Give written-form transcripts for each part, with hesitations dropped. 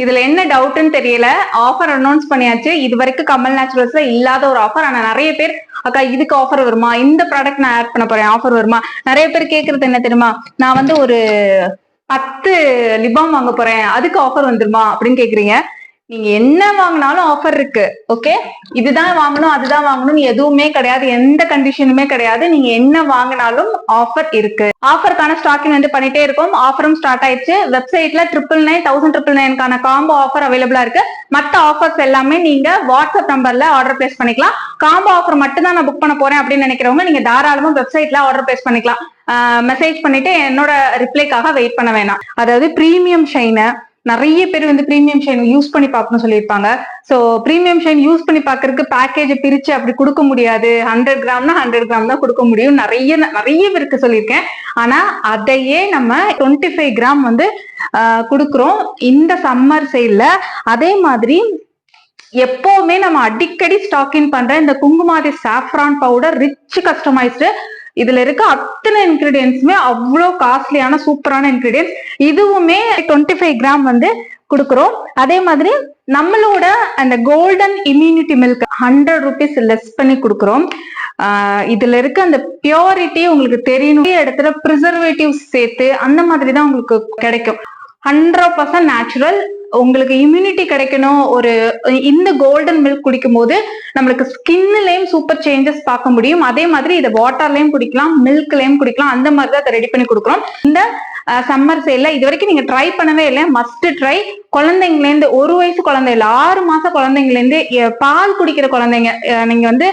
இதுல என்ன டவுட்னு தெரியல. ஆஃபர் அனௌன்ஸ் பண்ணியாச்சு. இது வரைக்கும் கமல் நேச்சுரல்ஸ்ல இல்லாத ஒரு ஆஃபர். ஆனா நிறைய பேர் அக்கா இதுக்கு ஆஃபர் வருமா, இந்த ப்ராடக்ட் நான் ஆட் பண்ண போறேன் ஆஃபர் வருமா, நிறைய பேர் கேக்குறது என்ன தெரியுமா, நான் வந்து ஒரு 10 லிபாம் வாங்க போறேன் அதுக்கு ஆஃபர் வந்துருமா அப்படின்னு கேக்குறீங்க. நீங்க என்ன வாங்கினாலும் ஆஃபர் இருக்கு. ஓகே, இதுதான் வாங்கணும் அதுதான் வாங்கணும் எதுவுமே கிடையாது, எந்த கண்டிஷனுமே கிடையாது. நீங்க என்ன வாங்கினாலும் ஆஃபர் இருக்கு. ஆஃபருக்கான ஸ்டாக்கிங் வந்து பண்ணிட்டே இருக்கும். ஆஃபரும் ஸ்டார்ட் ஆயிடுச்சு. வெப்சைட்ல 999 காம்போ ஆஃபர் அவைலபிளா இருக்கு. மத்த ஆஃபர்ஸ் எல்லாமே நீங்க வாட்ஸ்அப் நம்பர்ல ஆர்டர் பிளேஸ் பண்ணிக்கலாம். காம்போ ஆஃபர் மட்டும் தான் நான் புக் பண்ண போறேன் அப்படின்னு நினைக்கிறவங்க நீங்க தாராளமா வெப்சைட்ல ஆர்டர் பிளேஸ் பண்ணிக்கலாம். மெசேஜ் பண்ணிட்டு என்னோட ரிப்ளைக்காக வெயிட் பண்ண வேணாம். அதாவது பிரீமியம் ஷைனை நிறைய பேர் வந்து பிரீமியம் ஷைன் யூஸ் பண்ணி பார்க்கணும்னு சொல்லியிருப்பாங்க. ஸோ பிரீமியம் ஷைன் யூஸ் பண்ணி பார்க்கறதுக்கு பேக்கேஜ் பிரிச்சு அப்படி கொடுக்க முடியாது. 100 கிராம்னா 100 கிராம் தான் கொடுக்க முடியும். நிறைய பேருக்கு சொல்லியிருக்கேன். ஆனா அதையே நம்ம 25 கிராம் வந்து கொடுக்குறோம் இந்த சம்மர் சேல்ல. அதே மாதிரி எப்பவுமே நம்ம அடிக்கடி ஸ்டாக்கிங் பண்ற இந்த Kumkumadi saffron powder rich customised, இதுல இருக்க அத்தனை இன்கிரீடியன்ஸுமே அவ்வளோ காஸ்ட்லியான சூப்பரான இன்கிரீடியன்ஸ். இதுவுமே 25 கிராம் வந்து கொடுக்குறோம். அதே மாதிரி நம்மளோட அந்த golden immunity milk 100 rupees less பண்ணி கொடுக்குறோம். இதுல இருக்க அந்த பியூரிட்டி உங்களுக்கு தெரியணும். இடத்துல ப்ரிசர்வேட்டிவ்ஸ் சேர்த்து அந்த மாதிரி தான் உங்களுக்கு கிடைக்கும். 100% நேச்சுரல். உங்களுக்கு இம்யூனிட்டி கிடைக்கணும். இந்த கோல்டன் மில்க் குடிக்கும் போது நம்மளுக்கு ஸ்கின்லயும் சூப்பர் சேஞ்சஸ் பார்க்க முடியும். அதே மாதிரி இதை வாட்டர்லயும் குடிக்கலாம், மில்க்லயும் குடிக்கலாம். அந்த மாதிரி தான் அதை ரெடி பண்ணி கொடுக்குறோம். இந்த சம்மர் சேல்ல இது வரைக்கும் நீங்க ட்ரை பண்ணவே இல்லை, மஸ்ட் ட்ரை. குழந்தைங்கல இருந்து 1 வயசு குழந்தை இல்ல 6 மாச குழந்தைங்கல இருந்து பால் குடிக்கிற குழந்தைங்க, நீங்க வந்து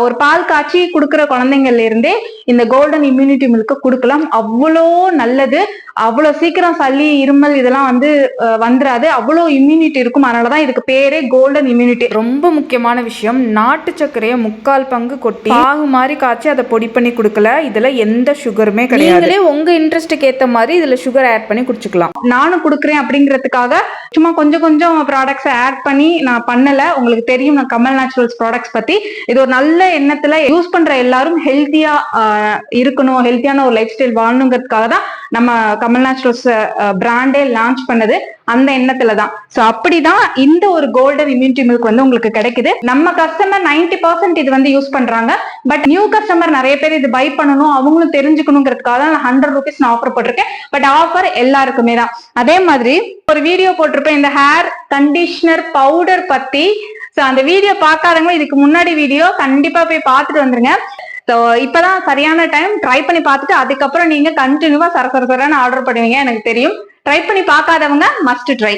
ஒரு பால் காய்ச்சி கொடுக்குற குழந்தைங்கள்ல இருந்தே இந்த கோல்டன் இம்யூனிட்டி மில்க் கொடுக்கலாம். அவ்வளோ நல்லது. அவ்வளோ சீக்கிரம் சளி இருமல் இதெல்லாம் வந்து வந்துடாது. அவ்வளோ இம்யூனிட்டி இருக்கும். அதனாலதான் இதுக்கு பேரே கோல்டன் இம்யூனிட்டி. ரொம்ப முக்கியமான விஷயம், நாட்டு சர்க்கரையை 3/4 பங்கு கொட்டி பாகு மாதிரி காய்ச்சி அதை பொடி பண்ணி கொடுக்கல. இதுல எந்த சுகருமே கிடையாது. உங்க இன்ட்ரெஸ்ட்டுக்கு ஏத்த மாதிரி இதுல சுகர் ஆட் பண்ணி குடிச்சுக்கலாம். நானும் கொடுக்குறேன் அப்படிங்கிறதுக்காக சும்மா கொஞ்சம் ப்ராடக்ட்ஸ் ஆட் பண்ணி நான் பண்ணல. உங்களுக்கு தெரியும் நான் கமல் நேச்சுரல்ஸ் ப்ராடக்ட்ஸ் பத்தி. இது ஒரு நல்ல எண்ணத்துல யூஸ் பண்ற எல்லாரும் ஹெல்த்தியா இருக்கணும், ஹெல்த்தியான ஒரு லைஃப் ஸ்டைல் வாழணுங்கிறதுக்காக தான் நம்ம கமல் நேச்சுரல்ஸ் பிராண்டே லான்ச் பண்ணது. அந்த எண்ணத்துலதான். சோ அப்படிதான் இந்த ஒரு கோல்டன் இம்யூனிட்டி மில்க் வந்து உங்களுக்கு கிடைக்குது. நம்ம கஸ்டமர் 90% இது வந்து யூஸ் பண்றாங்க. பட் நியூ கஸ்டமர் நிறைய பேர் இது பை பண்ணணும், அவங்களும் தெரிஞ்சுக்கணுங்கிறதுக்காக தான் 100 rupees நான் ஆஃபர் போட்டிருக்கேன். பட் ஆஃபர் எல்லாருக்குமே தான். அதே மாதிரி ஒரு வீடியோ போட்டிருப்பேன் இந்த ஹேர் கண்டிஷனர் பவுடர் பத்தி. சோ அந்த வீடியோ பார்க்காதவங்க இதுக்கு முன்னாடி வீடியோ கண்டிப்பா போய் பார்த்துட்டு வந்துருங்க. ஸோ இப்பதான் சரியான டைம். ட்ரை பண்ணி பார்த்துட்டு அதுக்கப்புறம் நீங்க கண்டினியூவா சரசரன்னு ஆர்டர் பண்ணுவீங்க எனக்கு தெரியும். ட்ரை பண்ணி பார்க்காதவங்க மஸ்ட் ட்ரை.